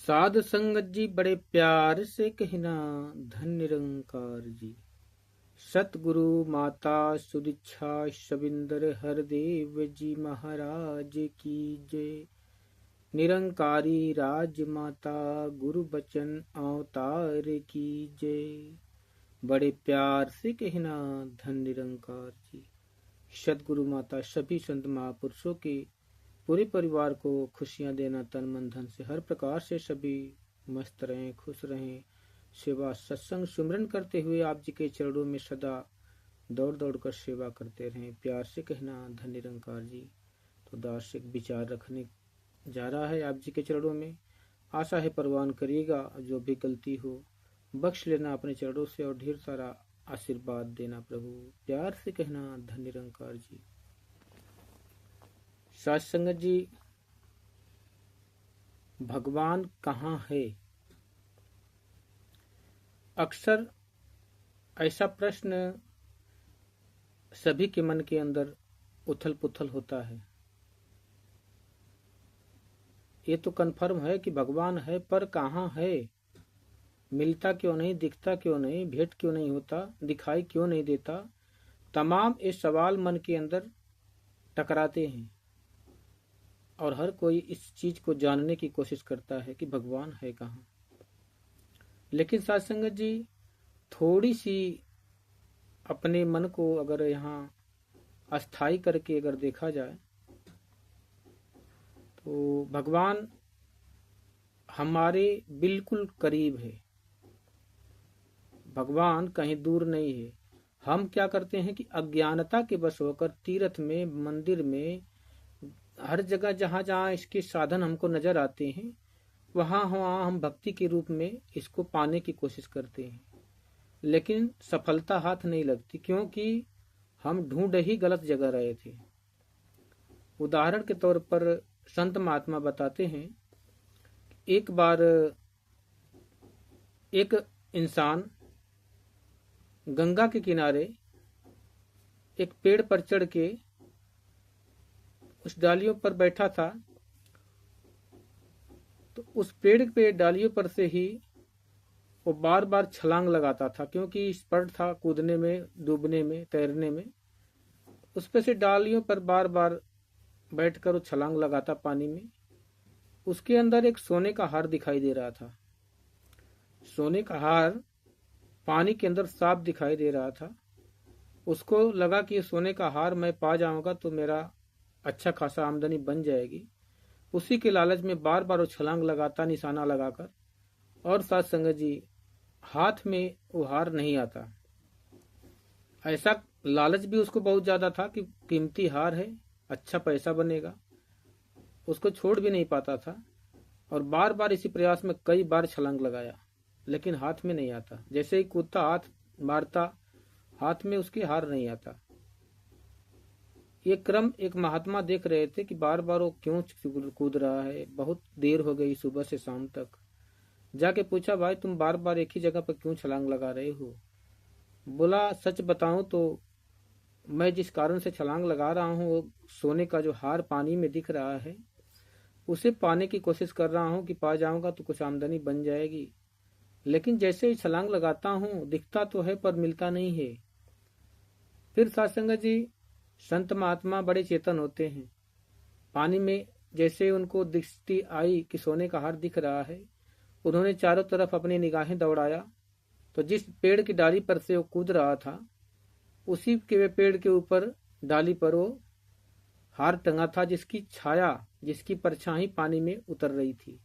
साध संगत जी बड़े प्यार से कहना, धन निरंकार जी। सतगुरु माता सुदीक्षा शबिंदर हरदेव जी महाराज की जय। निरंकारी राज माता गुरु बचन अवतार की जय। बड़े प्यार से कहना, धन निरंकार जी। सतगुरु माता सभी संत महापुरुषों के पूरे परिवार को खुशियां देना, तन मन धन से हर प्रकार से सभी मस्त रहें, खुश रहें, सेवा सत्संग सुमरन करते हुए आप जी के चरणों में सदा दौड़ दौड़ कर सेवा करते रहें। प्यार से कहना, धन निरंकार जी। तो दार्शनिक विचार रखने जा रहा है आप जी के चरणों में। आशा है परवान करिएगा, जो भी गलती हो बख्श लेना अपने चरणों से और ढेर सारा आशीर्वाद देना प्रभु। प्यार से कहना, धन निरंकार जी। साथ संगत जी, भगवान कहाँ है? अक्सर ऐसा प्रश्न सभी के मन के अंदर उथल पुथल होता है। ये तो कन्फर्म है कि भगवान है, पर कहाँ है? मिलता क्यों नहीं, दिखता क्यों नहीं, भेंट क्यों नहीं होता, दिखाई क्यों नहीं देता? तमाम ये सवाल मन के अंदर टकराते हैं और हर कोई इस चीज को जानने की कोशिश करता है कि भगवान है कहाँ। लेकिन साथ संगत जी, थोड़ी सी अपने मन को अगर यहाँ अस्थाई करके अगर देखा जाए तो भगवान हमारे बिल्कुल करीब है। भगवान कहीं दूर नहीं है। हम क्या करते हैं कि अज्ञानता के वश होकर तीर्थ में, मंदिर में, हर जगह जहाँ जहाँ इसके साधन हमको नजर आते हैं वहाँ वहाँ हम भक्ति के रूप में इसको पाने की कोशिश करते हैं, लेकिन सफलता हाथ नहीं लगती, क्योंकि हम ढूंढ ही गलत जगह रहे थे। उदाहरण के तौर पर संत महात्मा बताते हैं, एक बार एक इंसान गंगा के किनारे एक पेड़ पर चढ़ के उस डालियों पर बैठा था। तो उस पेड़ पे डालियों पर से ही वो बार बार छलांग लगाता था, क्योंकि एक्सपर्ट था कूदने में, डूबने में, तैरने में। उस पे से डालियों पर बार बार बैठकर वो छलांग लगाता पानी में। उसके अंदर एक सोने का हार दिखाई दे रहा था। सोने का हार पानी के अंदर साफ दिखाई दे रहा था। उसको लगा कि सोने का हार मैं पा जाऊंगा तो मेरा अच्छा खासा आमदनी बन जाएगी। उसी के लालच में बार बार वो छलांग लगाता, निशाना लगाकर। और साथ संगत जी, हाथ में वो हार नहीं आता। ऐसा लालच भी उसको बहुत ज्यादा था कि कीमती हार है, अच्छा पैसा बनेगा, उसको छोड़ भी नहीं पाता था। और बार बार इसी प्रयास में कई बार छलांग लगाया, लेकिन हाथ में नहीं आता। जैसे ही कूदता, हाथ मारता, हाथ में उसके हार नहीं आता। ये क्रम एक महात्मा देख रहे थे कि बार बार वो क्यों कूद रहा है, बहुत देर हो गई सुबह से शाम तक। जाके पूछा, भाई तुम बार बार एक ही जगह पर क्यों छलांग लगा रहे हो? बोला, सच बताऊं तो मैं जिस कारण से छलांग लगा रहा हूँ वो सोने का जो हार पानी में दिख रहा है उसे पाने की कोशिश कर रहा हूँ कि पा जाऊंगा तो कुछ आमदनी बन जाएगी। लेकिन जैसे ही छलांग लगाता हूँ दिखता तो है पर मिलता नहीं है। फिर सत्संग जी, संत महात्मा बड़े चेतन होते हैं। पानी में जैसे उनको दृष्टि आई कि सोने का हार दिख रहा है, उन्होंने चारों तरफ अपनी निगाहें दौड़ाया तो जिस पेड़ की डाली पर से वो कूद रहा था उसी के पेड़ के ऊपर डाली पर वो हार टंगा था, जिसकी छाया, जिसकी परछाई पानी में उतर रही थी।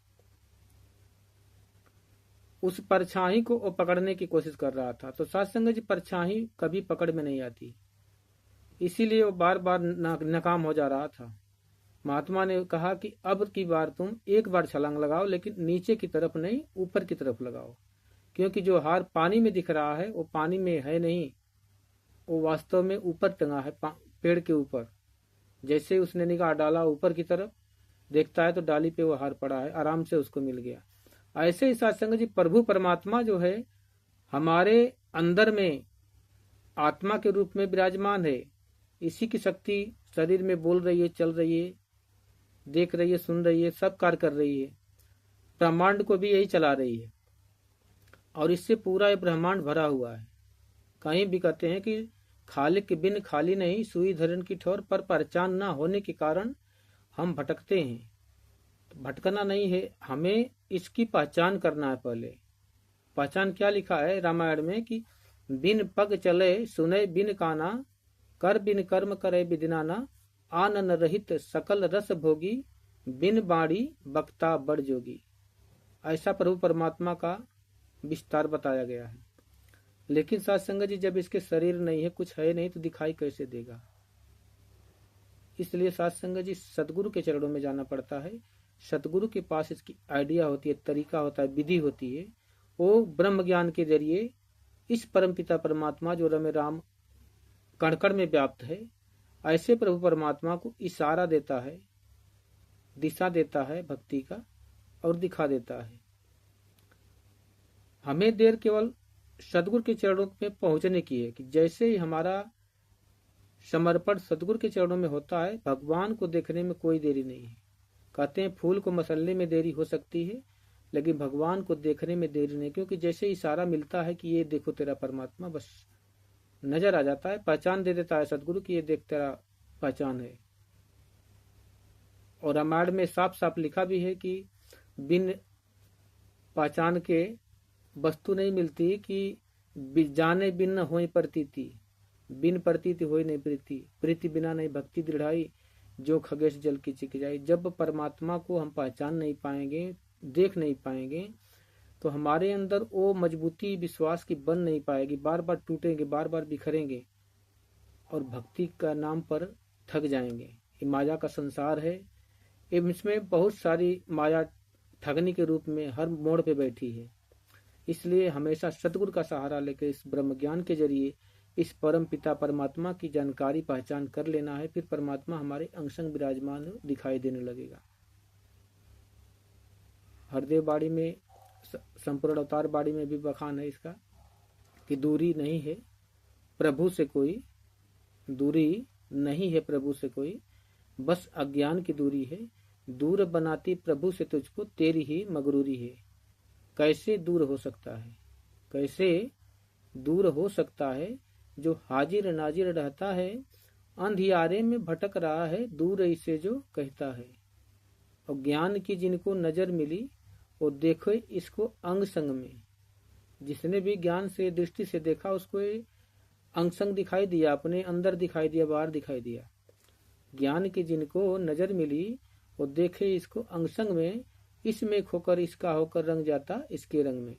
उस परछाई को वो पकड़ने की कोशिश कर रहा था। तो सत्संग जी, परछाई कभी पकड़ में नहीं आती, इसीलिए वो बार बार नाकाम हो जा रहा था। महात्मा ने कहा कि अब की बार तुम एक बार छलांग लगाओ, लेकिन नीचे की तरफ नहीं, ऊपर की तरफ लगाओ, क्योंकि जो हार पानी में दिख रहा है वो पानी में है नहीं, वो वास्तव में ऊपर टंगा है, पेड़ के ऊपर। जैसे उसने निगाह डाला ऊपर की तरफ, देखता है तो डाली पे वो हार पड़ा है, आराम से उसको मिल गया। ऐसे ही सत्संग जी, प्रभु परमात्मा जो है हमारे अंदर में आत्मा के रूप में विराजमान है। इसी की शक्ति शरीर में बोल रही है, चल रही है, देख रही है, सुन रही है, सब कार्य कर रही है। ब्रह्मांड को भी यही चला रही है और इससे पूरा ये ब्रह्मांड भरा हुआ है। कहीं भी कहते हैं कि खालिक के बिन खाली नहीं, सुई धरन की ठोर, पर पहचान न होने के कारण हम भटकते हैं। तो भटकना नहीं है, हमें इसकी पहचान करना है। पहले पहचान क्या लिखा है रामायण में कि बिन पग चले सुने बिन काना, कर बिन कर्म करे बिदिनाना, आनन रहित सकल रस भोगी, बिन बाणी बक्ता बड़ जोगी। ऐसा प्रभु परमात्मा का विस्तार बताया गया है। लेकिन साथ संगत जी, जब इसके शरीर नहीं है, कुछ है नहीं, तो दिखाई कैसे देगा? इसलिए साथ संगत जी, सतगुरु के चरणों में जाना पड़ता है। सतगुरु के पास इसकी आइडिया होती है, तरीका होता है, विधि होती है। वो ब्रह्म ज्ञान के जरिए इस परमपिता परमात्मा जो रमे राम कण कण में व्याप्त है, ऐसे प्रभु परमात्मा को इशारा देता है, दिशा देता है भक्ति का और दिखा देता है। हमें देर केवल सदगुरु के चरणों में पहुंचने की है कि जैसे ही हमारा समर्पण सदगुरु के चरणों में होता है, भगवान को देखने में कोई देरी नहीं है। कहते हैं फूल को मसलने में देरी हो सकती है, लेकिन भगवान को देखने में देरी नहीं, क्योंकि जैसे इशारा मिलता है कि ये देखो तेरा परमात्मा, बस नजर आ जाता है, पहचान दे देता है सदगुरु की ये देख तेरा पहचान है। और रामायण में साफ साफ लिखा भी है कि बिन पहचान के वस्तु नहीं मिलती, कि जाने बिन न होई प्रतीति, बिन प्रतीति होई नहीं प्रीति, प्रीति बिना नहीं भक्ति दृढ़ाई, जो खगेश जल की चिक जाई। जब परमात्मा को हम पहचान नहीं पाएंगे, देख नहीं पाएंगे, तो हमारे अंदर वो मजबूती विश्वास की बन नहीं पाएगी, बार बार टूटेंगे, बार बार बिखरेंगे और भक्ति का नाम पर थक जाएंगे। ये माया का संसार है, इसमें बहुत सारी माया ठगनी के रूप में हर मोड़ पे बैठी है। इसलिए हमेशा सतगुरु का सहारा लेकर इस ब्रह्म ज्ञान के जरिए इस परम पिता परमात्मा की जानकारी पहचान कर लेना है। फिर परमात्मा हमारे अंग संग विराजमान दिखाई देने लगेगा। हरदेव बाड़ी में, संपूर्ण अवतार बाड़ी में भी बखान है इसका कि दूरी नहीं है प्रभु से कोई, दूरी नहीं है प्रभु से कोई, बस अज्ञान की दूरी है। दूर बनाती प्रभु से तुझको तेरी ही मगरूरी है। कैसे दूर हो सकता है, कैसे दूर हो सकता है जो हाजिर नाजिर रहता है, अंधियारे में भटक रहा है, दूर इसे जो कहता है। और ज्ञान की जिनको नजर मिली, वो देखो इसको अंग संग में। जिसने भी ज्ञान से दृष्टि से देखा, उसको अंग संग दिखाई दिया, अपने अंदर दिखाई दिया, बाहर दिखाई दिया। ज्ञान की जिनको नजर मिली, वो देखे इसको अंग संग में, इसमें खोकर इसका होकर रंग जाता इसके रंग में।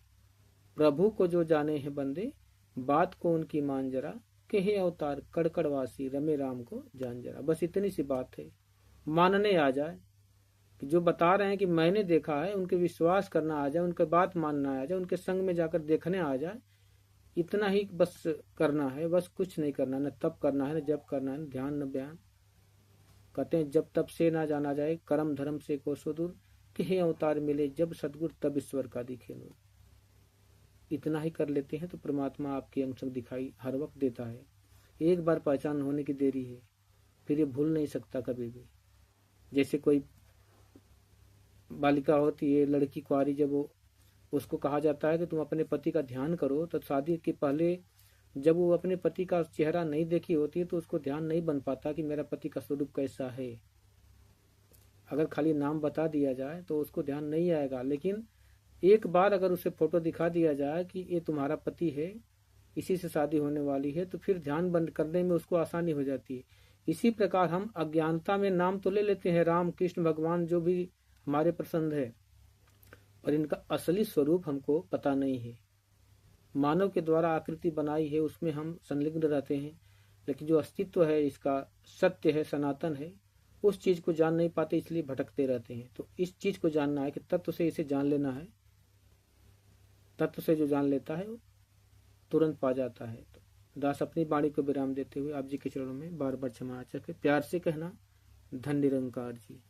प्रभु को जो जाने हैं बंदे, बात को उनकी मान जरा, कहे अवतार कड़कड़वासी रमे राम को जान जरा। बस इतनी सी बात है, मानने आ जाए कि जो बता रहे हैं कि मैंने देखा है, उनके विश्वास करना आ जाए, उनके बात मानना आ जाए, उनके संग में जाकर देखने आ जाए। इतना ही बस करना है, बस कुछ नहीं करना, न तप करना है, न जप करना है, न ध्यान, न बयान। कहते हैं जब तप से ना जाना जाए, कर्म धर्म से कोसों दूर, कि हे अवतार मिले जब सदगुरु तब ईश्वर का दिखे नूर। इतना ही कर लेते हैं तो परमात्मा आपकी अंग संग दिखाई हर वक्त देता है। एक बार पहचान होने की देरी है, फिर ये भूल नहीं सकता कभी भी। जैसे कोई बालिका होती है, लड़की कुंवारी, जब वो उसको कहा जाता है कि तुम अपने पति का ध्यान करो, तो शादी के पहले जब वो अपने पति का चेहरा नहीं देखी होती है, तो उसको ध्यान नहीं बन पाता कि मेरा पति का स्वरूप कैसा है। अगर खाली नाम बता दिया जाए तो उसको ध्यान नहीं आएगा, लेकिन एक बार अगर उसे फोटो दिखा दिया जाए कि ये तुम्हारा पति है, इसी से शादी होने वाली है, तो फिर ध्यान बंद करने में उसको आसानी हो जाती है। इसी प्रकार हम अज्ञानता में नाम तो ले लेते हैं, राम कृष्ण भगवान जो भी हमारे पसंद है, और इनका असली स्वरूप हमको पता नहीं है। मानव के द्वारा आकृति बनाई है, उसमें हम संलिग्न रहते हैं, लेकिन जो अस्तित्व है इसका, सत्य है, सनातन है, उस चीज को जान नहीं पाते, इसलिए भटकते रहते हैं। तो इस चीज को जानना है कि तत्व से इसे जान लेना है। तत्व से जो जान लेता है वो तुरंत पा जाता है। तो दास अपनी वाणी को विराम देते हुए आप जी के चरणों में बार बार क्षमा याचक है, प्यार से कहना धन निरंकार जी।